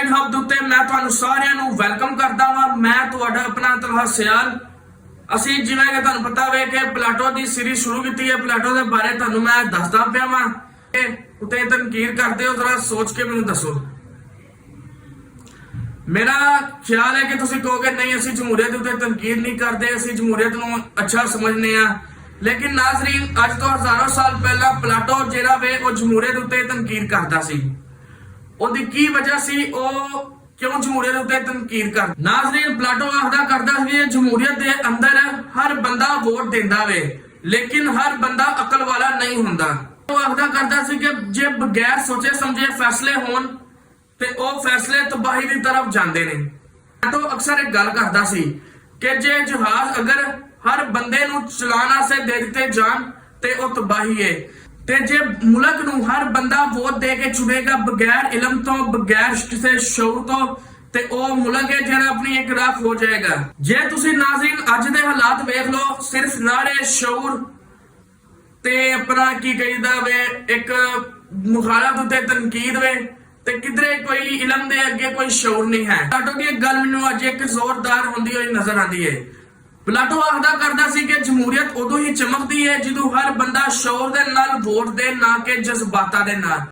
Mind ਹਬ ਦੇ ਉੱਤੇ ਮੈਂ ਤੁਹਾਨੂੰ ਸਾਰਿਆਂ ਨੂੰ ਵੈਲਕਮ ਕਰਦਾ ਹਾਂ। ਮੈਂ ਤੁਹਾਡਾ ਆਪਣਾ ਤਲਹਾ ਸਿਆਲ। ਅਸੀਂ ਜਿਵੇਂ ਕਿ ਤੁਹਾਨੂੰ ਪਤਾ ਹੋਵੇ ਕਿ ਪਲਾਟੋ ਦੀ ਸੀਰੀਜ਼ ਸ਼ੁਰੂ ਕੀਤੀ ਹੈ। ਪਲਾਟੋ ਦੇ ਬਾਰੇ ਤੁਹਾਨੂੰ ਮੈਂ ਦੱਸਦਾ ਪਿਆ ਵਾਂ ਕਿ ਉੱਤੇ ਤਨਕੀਰ ਕਰਦੇ ਹੋ, ਜ਼ਰਾ ਸੋਚ ਕੇ ਮੈਨੂੰ ਦੱਸੋ। ਮੇਰਾ ਖਿਆਲ ਹੈ ਕਿ ਤੁਸੀਂ ਕਹੋਗੇ ਨਹੀਂ ਅਸੀਂ ਜਮਹੂਰੀਅਤ ਉੱਤੇ ਤਨਕੀਰ ਨਹੀਂ ਕਰਦੇ, ਅਸੀਂ ਜਮਹੂਰੀਅਤ ਨੂੰ ਅੱਛਾ ਸਮਝਦੇ ਆ। ਲੇਕਿਨ ਨਾਜ਼ਰੀਨ, ਅੱਜ ਤੋਂ ਹਜ਼ਾਰਾਂ ਸਾਲ ਪਹਿਲਾਂ ਪਲਾਟੋ ਜਿਹੜਾ ਵੇ ਉਹ ਜਮਹੂਰੀਅਤ ਉੱਤੇ ਤਨਕੀਰ ਕਰਦਾ ਸੀ। ਉਹਦੀ ਕੀ ਵਜ੍ਹਾ ਸੀ, ਉਹ ਕਿਉਂ ਜਮਹੂਰੀਅਤ ਉੱਤੇ ਤਨਕੀਰ ਕਰ? ਨਾਜ਼ਰੀਨ, ਪਲਾਟੋ ਆਖਦਾ ਕਰਦਾ ਸੀ ਕਿ ਜਮਹੂਰੀਅਤ ਦੇ ਅੰਦਰ ਹਰ ਬੰਦਾ ਵੋਟ ਦਿੰਦਾ ਵੇ, ਲੇਕਿਨ ਹਰ ਬੰਦਾ ਅਕਲ ਵਾਲਾ ਨਹੀਂ ਹੁੰਦਾ। ਉਹ ਆਖਦਾ ਕਰਦਾ ਸੀ ਕਿ ਜੇ ਬਗੈਰ ਸੋਚੇ ਸਮਝੇ ਫੈਸਲੇ ਹੋਣ ਤੇ ਉਹ ਫੈਸਲੇ ਤਬਾਹੀ ਦੀ ਤਰਫ ਜਾਂਦੇ ਨੇ। ਪਲਾਟੋ ਅਕਸਰ ਇੱਕ ਗੱਲ ਕਰਦਾ ਸੀ ਕਿ ਜੇ ਜਹਾਜ਼ ਅਗਰ ਹਰ ਬੰਦੇ ਨੂੰ ਚਲਾਉਣ ਵਾਸਤੇ ਦੇ ਦਿੱਤੇ ਜਾਣ ਤੇ ਉਹ ਤਬਾਹੀ ਹੈ, ਤੇ ਜੇ ਮੁਲਕ ਨੂੰ ਹਰ ਬੰਦਾ ਵੋਟ ਦੇ ਕੇ ਚੁਣੇਗਾ ਬਗੈਰ ਇਲਮ ਤੋਂ, ਬਗੈਰ ਕਿਸੇ ਸ਼ਊਰ ਤੋਂ, ਤੇ ਉਹ ਮੁਲਕ ਹੈ ਜਿਹੜਾ ਆਪਣੀ ਇੱਕ ਰਾਹ ਹੋ ਜਾਏਗਾ। ਜੇ ਤੁਸੀਂ ਨਾਜ਼ਰੀਨ ਅੱਜ ਦੇ ਹਾਲਾਤ ਵੇਖ ਲਓ, ਸਿਰਫ ਨਾਰੇ, ਸ਼ਊਰ ਤੇ ਆਪਣਾ ਕੀ ਕਹੀਦਾ ਵੇ ਇੱਕ ਮੁਖਾਲਫਤ ਉੱਤੇ ਤਨਕੀਦ ਵੇ, ਤੇ ਕਿਧਰੇ ਕੋਈ ਇਲਮ ਦੇ ਅੱਗੇ ਕੋਈ ਸ਼ਊਰ ਨਹੀਂ ਹੈ। ਪਲਾਟੋ ਦੀ ਇੱਕ ਗੱਲ ਮੈਨੂੰ ਅੱਜ ਇੱਕ ਜ਼ੋਰਦਾਰ ਹੁੰਦੀ ਹੋਈ ਨਜ਼ਰ ਆਉਂਦੀ ਹੈ। ਪਲਾਟੋ ਆਖਦਾ ਕਰਦਾ ਸੀ ਕਿ ਜਮਹੂਰੀਅਤ ਉਦੋਂ ਹੀ ਚਮਕਦੀ ਹੈ ਜਦੋਂ ਹਰ ਬੰਦਾ ਸ਼ਊਰ ਦੇ ਨਾਲ ਵੋਟ ਦੇ, ਨਾ ਕਿ ਜਜ਼ਬਾਤਾਂ ਦੇ ਨਾਲ।